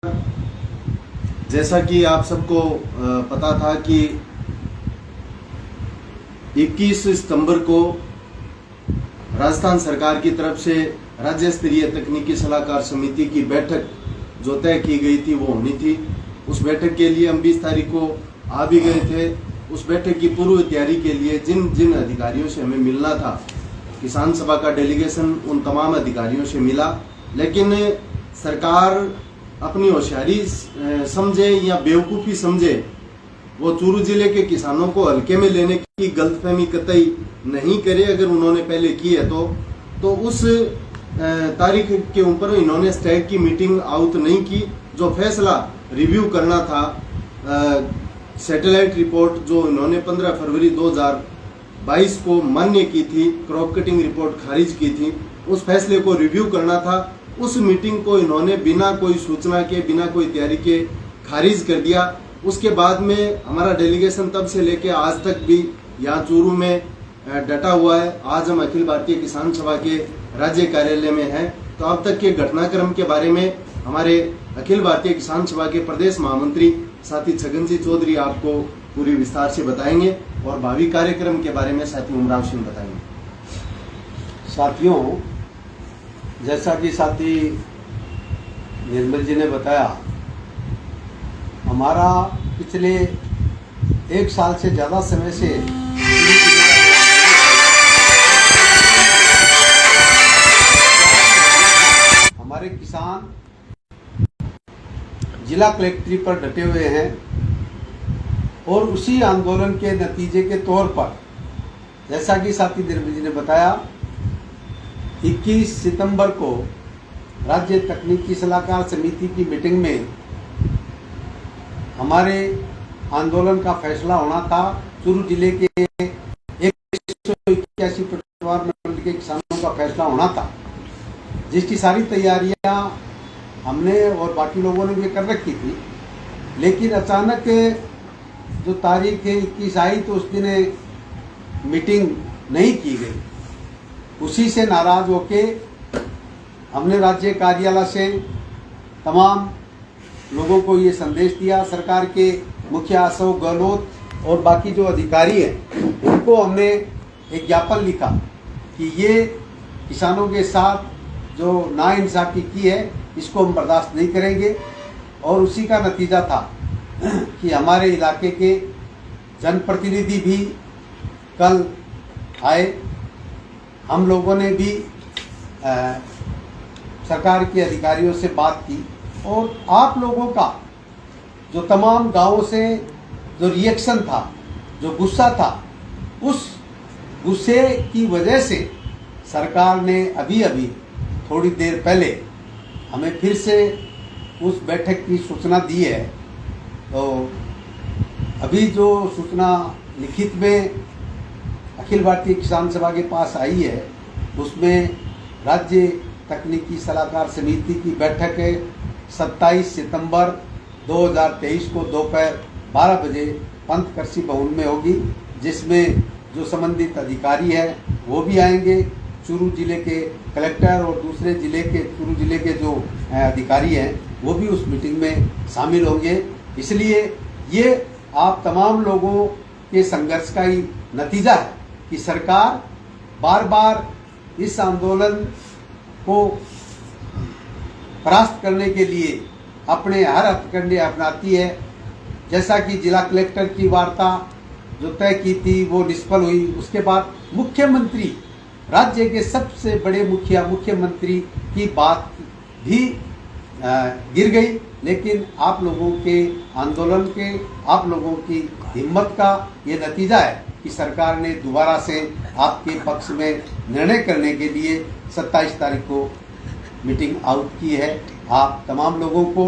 जैसा कि आप सबको पता था कि 21 सितंबर को राजस्थान सरकार की तरफ से राज्य स्तरीय तकनीकी सलाहकार समिति की बैठक जो तय की गई थी वो होनी थी। उस बैठक के लिए हम 20 तारीख को आ भी गए थे। उस बैठक की पूर्व तैयारी के लिए जिन जिन अधिकारियों से हमें मिलना था, किसान सभा का डेलीगेशन उन तमाम अधिकारियों से मिला, लेकिन सरकार अपनी होशियारी समझे या बेवकूफ़ी समझे वो चूरू जिले के किसानों को हल्के में लेने की गलतफहमी कतई नहीं करे। अगर उन्होंने पहले की है तो उस तारीख के ऊपर इन्होंने स्टैग की मीटिंग आउट नहीं की। जो फैसला रिव्यू करना था, सैटेलाइट रिपोर्ट जो इन्होंने 15 फरवरी 2022 को मान्य की थी, क्रॉप कटिंग रिपोर्ट खारिज की थी, उस फैसले को रिव्यू करना था। उस मीटिंग को इन्होंने बिना कोई सूचना के, बिना कोई तैयारी के खारिज कर दिया। उसके बाद में हमारा डेलीगेशन तब से लेके आज तक भी यहाँ चूरू में डटा हुआ है। आज हम अखिल भारतीय किसान सभा के राज्य कार्यालय में हैं। तो अब तक के घटनाक्रम के बारे में हमारे अखिल भारतीय किसान सभा के प्रदेश महामंत्री साथी छगन चौधरी आपको पूरी विस्तार से बताएंगे और भावी कार्यक्रम के बारे में साथी उमराव सिंह बताएंगे। साथियों, जैसा कि साथी निर्मल जी ने बताया, हमारा पिछले 1 साल से ज़्यादा समय से हमारे किसान जिला कलेक्ट्री पर डटे हुए हैं और उसी आंदोलन के नतीजे के तौर पर, जैसा कि साथी निर्मल जी ने बताया, 21 सितंबर को राज्य तकनीकी सलाहकार समिति की मीटिंग में हमारे आंदोलन का फैसला होना था। चूरू जिले के 181 पटवार मंडल के किसानों का फैसला होना था, जिसकी सारी तैयारियां हमने और बाकी लोगों ने भी कर रखी थी। लेकिन अचानक जो तारीख 21 आई तो उस दिन मीटिंग नहीं की गई। उसी से नाराज होके हमने राज्य कार्यालय से तमाम लोगों को ये संदेश दिया। सरकार के मुखिया अशोक गहलोत और बाकी जो अधिकारी हैं उनको हमने एक ज्ञापन लिखा कि ये किसानों के साथ जो नाइंसाफी की है इसको हम बर्दाश्त नहीं करेंगे। और उसी का नतीजा था कि हमारे इलाके के जनप्रतिनिधि भी कल आए। हम लोगों ने भी सरकार के अधिकारियों से बात की और आप लोगों का जो तमाम गांवों से जो रिएक्शन था, जो गुस्सा था, उस गुस्से की वजह से सरकार ने अभी थोड़ी देर पहले हमें फिर से उस बैठक की सूचना दी है। तो अभी जो सूचना लिखित में अखिल भारतीय किसान सभा के पास आई है, उसमें राज्य तकनीकी सलाहकार समिति की बैठक 27 सितंबर 2023 को दोपहर 12 बजे पंत कृषि भवन में होगी, जिसमें जो संबंधित अधिकारी हैं वो भी आएंगे। चूरू जिले के कलेक्टर और दूसरे जिले के चूरू जिले के जो अधिकारी हैं वो भी उस मीटिंग में शामिल होंगे। इसलिए ये आप तमाम लोगों के संघर्ष का ही नतीजा है कि सरकार बार बार इस आंदोलन को परास्त करने के लिए अपने हर हथकंडे अपनाती है। जैसा कि जिला कलेक्टर की वार्ता जो तय की थी वो निष्फल हुई। उसके बाद मुख्यमंत्री, राज्य के सबसे बड़े मुख्यमंत्री की बात भी गिर गई। लेकिन आप लोगों के आंदोलन के, आप लोगों की हिम्मत का ये नतीजा है कि सरकार ने दोबारा से आपके पक्ष में निर्णय करने के लिए 27 तारीख को मीटिंग आउट की है। आप तमाम लोगों को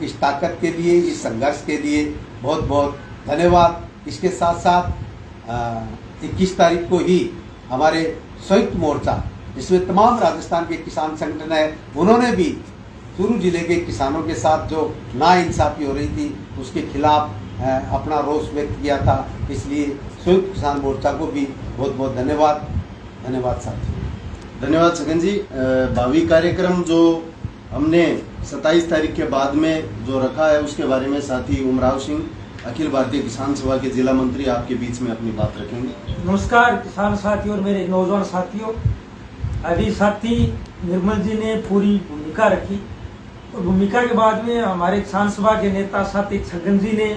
इस ताकत के लिए, इस संघर्ष के लिए बहुत बहुत धन्यवाद। इसके साथ साथ 21 तारीख को ही हमारे संयुक्त मोर्चा, जिसमें तमाम राजस्थान के किसान संगठन है, उन्होंने भी चूरू जिले के किसानों के साथ जो नाइंसाफी हो रही थी उसके खिलाफ अपना रोष व्यक्त किया था। इसलिए संयुक्त किसान मोर्चा को भी बहुत बहुत धन्यवाद साथियों। धन्यवाद छगन जी। भावी कार्यक्रम जो हमने 27 तारीख के बाद में जो रखा है उसके बारे में साथी उमराव सिंह, अखिल भारतीय किसान सभा के जिला मंत्री, आपके बीच में अपनी बात रखेंगे। नमस्कार किसान साथियों और मेरे नौजवान साथियों। अभी साथी निर्मल जी ने पूरी भूमिका रखी और भूमिका के बाद में हमारे किसान सभा के नेता साथी छगन जी ने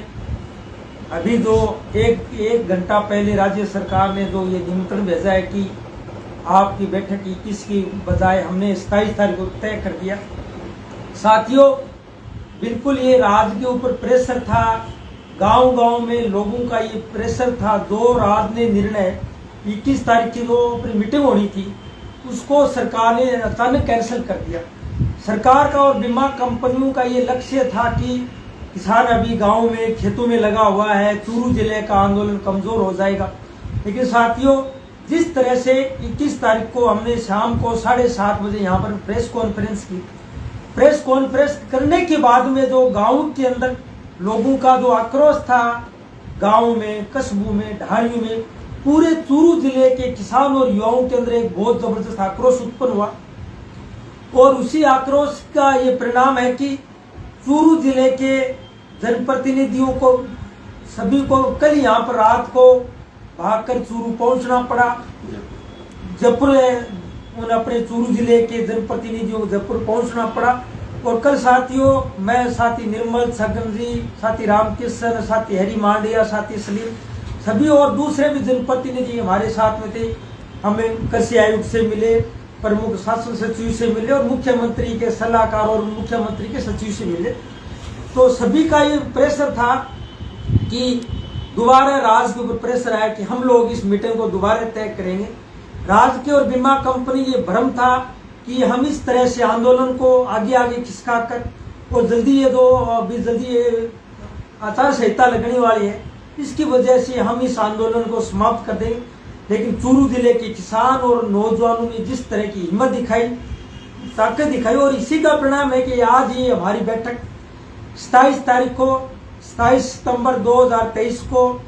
अभी जो एक घंटा पहले राज्य सरकार ने जो ये निमंत्रण भेजा है कि आपकी बैठक 21 की बजाय हमने 27 तारीख को तय कर दिया। साथियों, बिल्कुल ये राज्य के ऊपर प्रेशर था, गांव-गांव में लोगों का ये प्रेशर था। जो राज्य ने निर्णय 21 तारीख की जो अपनी मीटिंग होनी थी उसको सरकार ने अचानक कैंसिल कर दिया। सरकार का और बीमा कंपनियों का ये लक्ष्य था कि किसान अभी गांव में खेतों में लगा हुआ है, चूरू जिले का आंदोलन कमजोर हो जाएगा। लेकिन साथियों, जिस तरह से 21 तारीख को हमने शाम को 7:30 बजे यहाँ पर प्रेस कॉन्फ्रेंस की, प्रेस कॉन्फ्रेंस करने के बाद में जो गांव के अंदर लोगों का जो आक्रोश था, गांव में, कस्बों में, ढाणियों में, पूरे चूरू जिले के किसान और युवाओं के अंदर एक बहुत जबरदस्त आक्रोश उत्पन्न हुआ। और उसी आक्रोश का ये परिणाम है कि चूरू जिले के जनप्रतिनिधियों को सभी को कल यहाँ पर रात को भागकर चूरू पहुंचना पड़ा। जयपुर उन अपने चूरू जिले के जनप्रतिनिधियों को जयपुर पहुंचना पड़ा। और कल साथियों, मैं साथी निर्मल, छगन जी, साथी रामकिशन, साथी हरी मांडिया, साथी सलीम, सभी और दूसरे भी जनप्रतिनिधि हमारे साथ में थे। हमें कृषि आयुक्त से मिले, प्रमुख शासन सचिव से मिले और मुख्यमंत्री के सलाहकार और मुख्यमंत्री के सचिव से मिले। तो सभी का ये प्रेशर था कि दोबारा राज्य के ऊपर प्रेशर आया कि हम लोग इस मीटिंग को दोबारा तय करेंगे। राज्य के और बीमा कंपनी ये भ्रम था कि हम इस तरह से आंदोलन को आगे आगे खिसका कर और जल्दी ये जो अभी जल्दी ये आचार संहिता लगने वाली है, इसकी वजह से हम इस आंदोलन को समाप्त कर देंगे। लेकिन चूरू जिले के किसान और नौजवानों ने जिस तरह की हिम्मत दिखाई, ताकत दिखाई, और इसी का परिणाम है कि आज ये हमारी बैठक 27 तारीख को 27 सितंबर 2023 को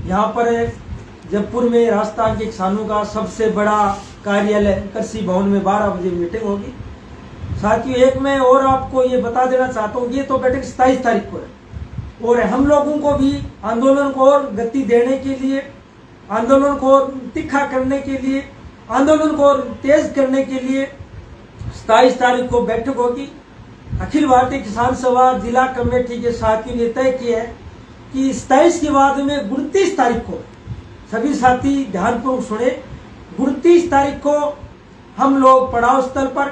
यहाँ पर जयपुर में राजस्थान के किसानों का सबसे बड़ा कार्यालय कृषि भवन में 12 बजे मीटिंग होगी। साथियों, एक मैं और आपको ये बता देना चाहता हूँ, ये तो बैठक 27 तारीख को है और हम लोगों को भी आंदोलन को और गति देने के लिए, आंदोलन को तीखा करने के लिए, आंदोलन को तेज करने के लिए 27 तारीख को बैठक होगी। अखिल भारतीय किसान सभा जिला कमेटी के साथियों ने तय किया है कि 27 के बाद में 29 तारीख को, सभी साथी ध्यानपूर्वक सुने, 29 तारीख को हम लोग पड़ाव स्थल पर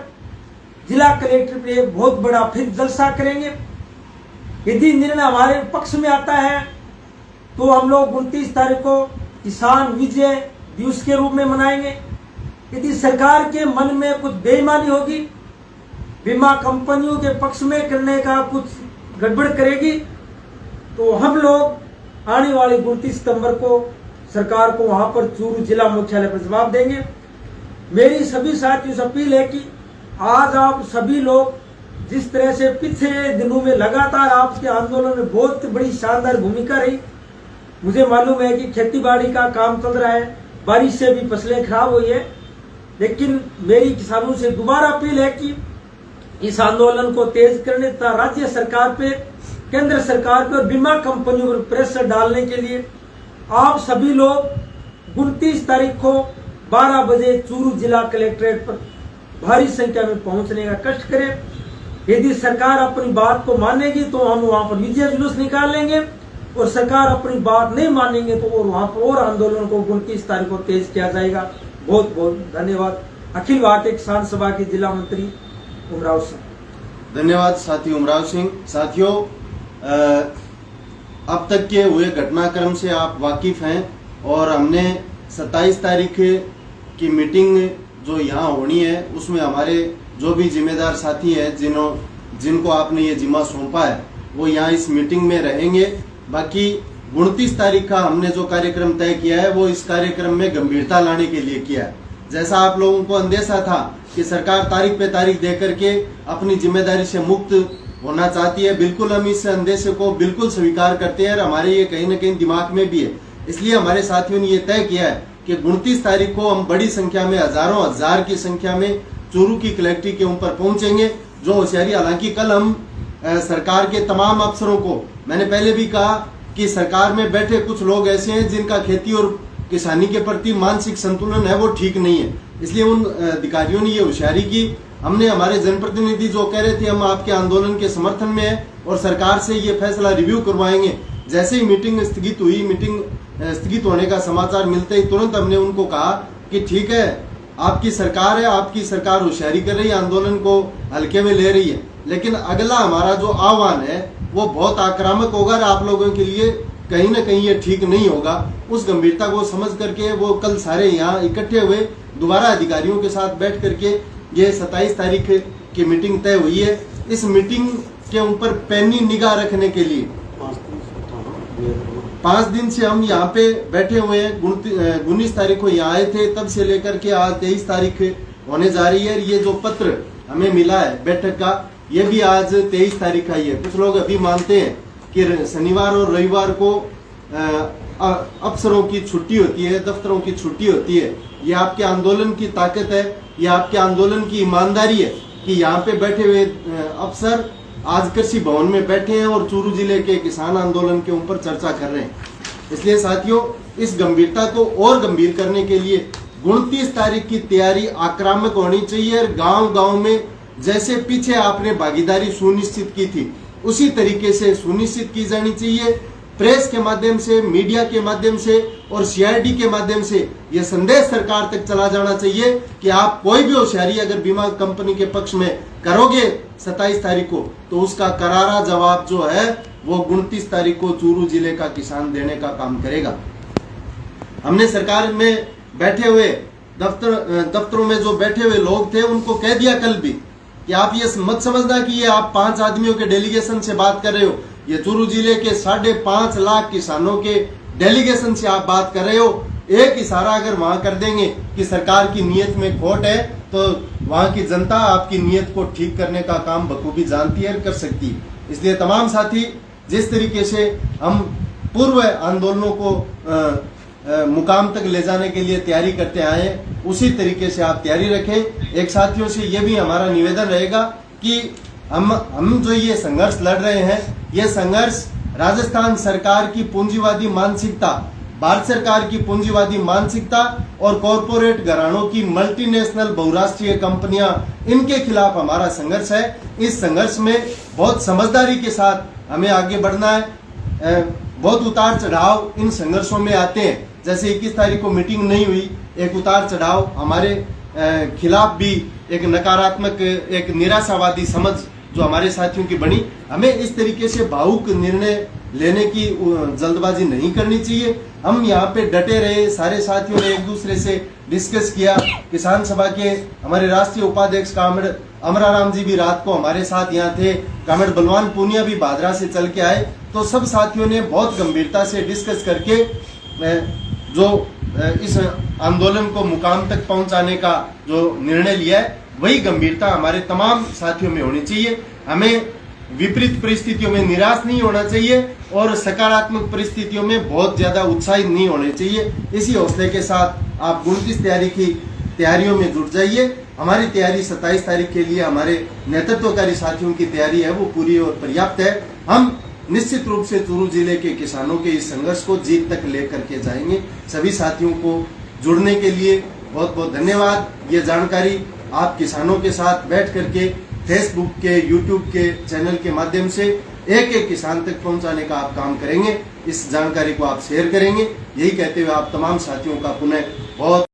जिला कलेक्टर पे एक बहुत बड़ा फिर जलसा करेंगे। यदि निर्णय हमारे पक्ष में आता है तो हम लोग 29 तारीख को किसान विजय दिवस के रूप में मनाएंगे। यदि सरकार के मन में कुछ बेईमानी होगी, बीमा कंपनियों के पक्ष में करने का कुछ गड़बड़ करेगी, तो हम लोग आने वाली 29 सितंबर को सरकार को वहां पर चूरू जिला मुख्यालय पर जवाब देंगे। मेरी सभी साथियों से अपील है कि आज आप सभी लोग जिस तरह से पिछले दिनों में लगातार आपके आंदोलन में बहुत बड़ी शानदार भूमिका रही, मुझे मालूम है कि खेती बाड़ी का काम चल रहा है, बारिश से भी फसलें खराब हुई है, लेकिन मेरी किसानों से दोबारा अपील है कि इस आंदोलन को तेज करने तथा राज्य सरकार पे, केंद्र सरकार पे और बीमा कंपनियों पर प्रेशर डालने के लिए आप सभी लोग 29 तारीख को 12 बजे चूरू जिला कलेक्ट्रेट पर भारी संख्या में पहुंचने का कष्ट करें। यदि सरकार अपनी बात को मानेगी तो हम वहां पर विजय जुलूस निकाल लेंगे, और सरकार अपनी बात नहीं मानेंगे तो और वहां पर और आंदोलन को 29 तारीख को तेज किया जाएगा। बहुत बहुत धन्यवाद। अखिल भारतीय किसान सभा के जिला मंत्री उमराव सिंह। धन्यवाद साथी उमराव सिंह। साथियों, अब तक के हुए घटनाक्रम से आप वाकिफ हैं और हमने 27 तारीख की मीटिंग जो यहाँ होनी है उसमें हमारे जो भी जिम्मेदार साथी हैं जिनको आपने ये जिम्मा सौंपा है वो यहाँ इस मीटिंग में रहेंगे। बाकी 29 तारीख का हमने जो कार्यक्रम तय किया है वो इस कार्यक्रम में गंभीरता लाने के लिए किया है। जैसा आप लोगों को अंदेशा था कि सरकार तारीख पे तारीख दे करके अपनी जिम्मेदारी से मुक्त होना चाहती है, बिल्कुल हम इस अंदेशे को बिल्कुल स्वीकार करते हैं और हमारे ये कहीं ना कहीं दिमाग में भी है। इसलिए हमारे साथियों ने ये तय किया है कि 29 तारीख को हम बड़ी संख्या में, हजारों हजार की संख्या में चूरू की कलेक्ट्री के ऊपर पहुंचेंगे। जो होशियारी, हालांकि कल हम सरकार के तमाम अफसरों को, मैंने पहले भी कहा कि सरकार में बैठे कुछ लोग ऐसे हैं जिनका खेती और किसानी के प्रति मानसिक संतुलन है वो ठीक नहीं है, इसलिए उन अधिकारियों ने ये होशियारी की। हमने हमारे जनप्रतिनिधि जो कह रहे थे हम आपके आंदोलन के समर्थन में हैं और सरकार से ये फैसला रिव्यू करवाएंगे, जैसे ही मीटिंग स्थगित हुई, मीटिंग स्थगित होने का समाचार मिलते ही तुरंत हमने उनको कहा कि ठीक है, आपकी सरकार है, आपकी सरकार होशियारी कर रही है, आंदोलन को हल्के में ले रही है, लेकिन अगला हमारा जो आह्वान है वो बहुत आक्रामक होगा और आप लोगों के लिए कहीं ना कहीं ये ठीक नहीं होगा। उस गंभीरता को समझ करके वो कल सारे यहाँ इकट्ठे हुए, दोबारा अधिकारियों के साथ बैठ करके ये 27 तारीख की मीटिंग तय हुई है। इस मीटिंग के ऊपर पैनी निगाह रखने के लिए 5 दिन से हम यहाँ पे बैठे हुए हैं। 19 तारीख को यहाँ आए थे, तब से लेकर के आज 23 तारीख होने जा रही है। ये जो पत्र हमें मिला है बैठक का, ये भी आज 23 तारीख आई है। कुछ लोग अभी मानते हैं कि शनिवार और रविवार को अफसरों की छुट्टी होती है, दफ्तरों की छुट्टी होती है। ये आपके आंदोलन की ताकत है, ये आपके आंदोलन की ईमानदारी है कि यहाँ पे बैठे हुए अफसर आज कृषि भवन में बैठे हैं और चूरू जिले के किसान आंदोलन के ऊपर चर्चा कर रहे हैं। इसलिए साथियों, इस गंभीरता को और गंभीर करने के लिए 29 तारीख की तैयारी आक्रामक होनी चाहिए और गांव-गांव में जैसे पीछे आपने भागीदारी सुनिश्चित की थी उसी तरीके से सुनिश्चित की जानी चाहिए। प्रेस के माध्यम से, मीडिया के माध्यम से और सीआईडी के माध्यम से यह संदेश सरकार तक चला जाना चाहिए कि आप कोई भी होशियारी अगर बीमा कंपनी के पक्ष में करोगे 27 तारीख को, तो उसका करारा जवाब जो है वो 29 तारीख को चूरू जिले का किसान देने का काम करेगा। हमने सरकार में बैठे हुए दफ्तरों में जो बैठे हुए लोग थे उनको कह दिया कल भी कि आप ये मत समझना कि ये आप 5 आदमियों के डेलीगेशन से बात कर रहे हो, ये चूरू जिले के 5.5 लाख किसानों के डेलीगेशन से आप बात कर रहे हो। एक इशारा अगर वहां कर देंगे कि सरकार की नीयत में खोट है, तो वहां की जनता आपकी नीयत को ठीक करने का काम बखूबी जानती है और कर सकती है। इसलिए तमाम साथी, जिस तरीके से हम पूर्व आंदोलनों को मुकाम तक ले जाने के लिए तैयारी करते आए हैं, उसी तरीके से आप तैयारी रखें। एक साथियों से ये भी हमारा निवेदन रहेगा कि हम जो ये संघर्ष लड़ रहे हैं, ये संघर्ष राजस्थान सरकार की पूंजीवादी मानसिकता, भारत सरकार की पूंजीवादी मानसिकता और कॉरपोरेट घरानों की मल्टीनेशनल बहुराष्ट्रीय कंपनियां, इनके खिलाफ हमारा संघर्ष है। इस संघर्ष में बहुत समझदारी के साथ हमें आगे बढ़ना है। बहुत उतार चढ़ाव इन संघर्षों में आते हैं, जैसे 21 तारीख को मीटिंग नहीं हुई, एक उतार चढ़ाव हमारे खिलाफ भी एक नकारात्मक, एक निराशावादी समझ जो हमारे साथियों की बनी। हमें इस तरीके से भावुक निर्णय लेने की जल्दबाजी नहीं करनी चाहिए। हम यहाँ पे डटे रहे, सारे साथियों ने एक दूसरे से डिस्कस किया। किसान सभा के हमारे राष्ट्रीय उपाध्यक्ष कामड़ अमराराम जी भी रात को हमारे साथ यहाँ थे, कामड़ बलवान पूनिया भी भादरा से चल के आए। तो सब साथियों ने बहुत गंभीरता से डिस्कस करके जो इस आंदोलन को मुकाम तक पहुंचाने का जो निर्णय लिया है, वही गंभीरता हमारे तमाम साथियों में होनी चाहिए। हमें विपरीत परिस्थितियों में निराश नहीं होना चाहिए और सकारात्मक परिस्थितियों में बहुत ज्यादा उत्साहित नहीं होने चाहिए। इसी हौसले के साथ आप 29 तारीख की तैयारियों में जुट जाइए। हमारी तैयारी 27 तारीख के लिए हमारे नेतृत्वकारी साथियों की तैयारी है, वो पूरी और पर्याप्त है। हम निश्चित रूप से चूरू जिले के किसानों के इस संघर्ष को जीत तक लेकर के जाएंगे। सभी साथियों को जुड़ने के लिए बहुत बहुत धन्यवाद। ये जानकारी आप किसानों के साथ बैठ करके फेसबुक के, यूट्यूब के चैनल के माध्यम से एक एक किसान तक पहुंचाने का आप काम करेंगे। इस जानकारी को आप शेयर करेंगे। यही कहते हुए आप तमाम साथियों का पुनः बहुत